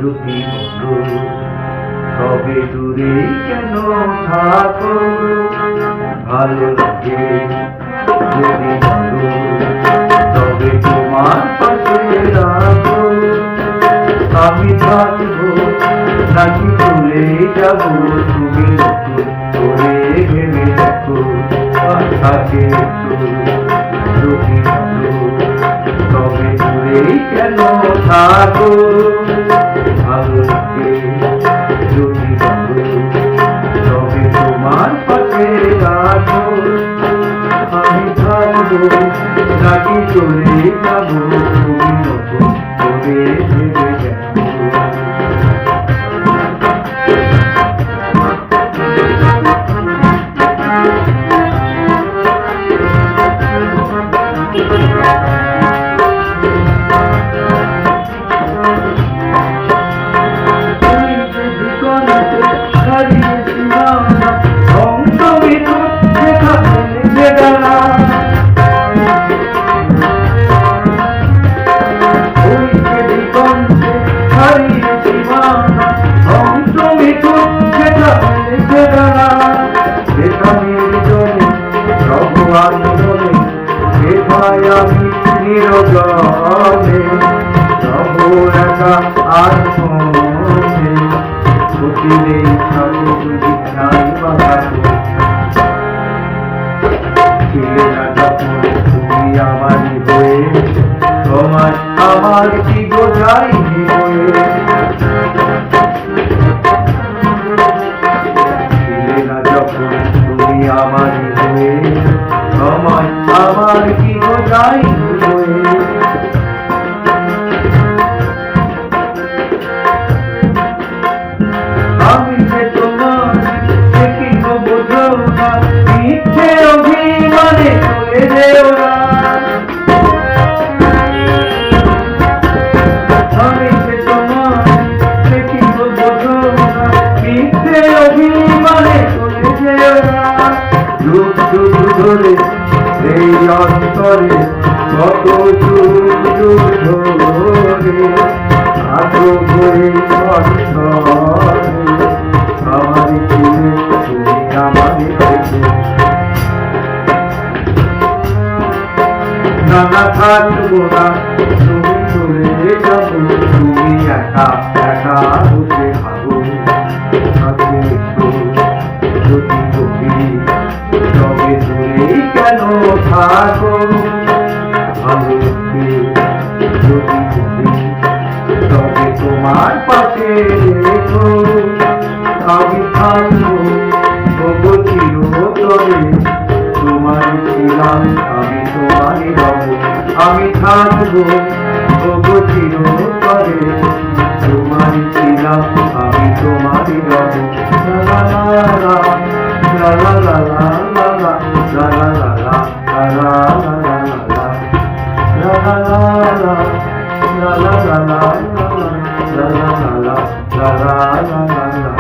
যদি বলো তবে দূরে কেন থাকো, ভালো লাগে যদি বলো তবে তোমার পাশে রাখো। আমি থাকবো নাকি চলে যাবো, তুমি নতুন করে ভেবে দেখো। থাকে যদি বলো তবে দূরে কেন থাকো, ভালো লাগে যদি বলো তবে তোমার পাশে রাখো। আমি থাকবো নাকি চলে যাবো, তুমি নতুন করে ভেবে দেখো। আমি নিরজনে রব একা আর মনে, প্রতিদিন ঠাকুর নাই বাধা ছিলে না যখন তুমি আমারই হয়ে, তোমার আমার কি বোঝাইনি হয়ে। ছিলে না যখন তুমি আমারই হয়ে, তোমার আমার কি বোঝাইনি হয়ে। আমি যে তোমার কি বোঝো না, মিথ্যে অভিমানে চলে যেও না। আমি যে তোমার কি বোঝো না, মিথ্যে অভিমানে চলে যেও না। যুগ যুগ ধরে এই অন্তরে কত যুগ যুগ ধরে আগ্রহ করে আমারই ছিলে তুমি আমারই থেকে। নানা থাকবো না তুমি চলে যাবো, তুমি একা একা বসে খাবো। যদি বলি তবে দূরে কেন থাকো, ভালো যদি বলি তবে তোমার পাশে রেখো। আমি থাকবো তবু চিরতরে, তোমারই ছিলাম আমি তোমারই রব। আমি থাকবো তবু চিরতরে, তোমারই ছিলাম আমি তোমারই রব। লা লা লা লা লা লা লা লা লা লা লা লা লা লা la la la la la la la la la la la la la la la la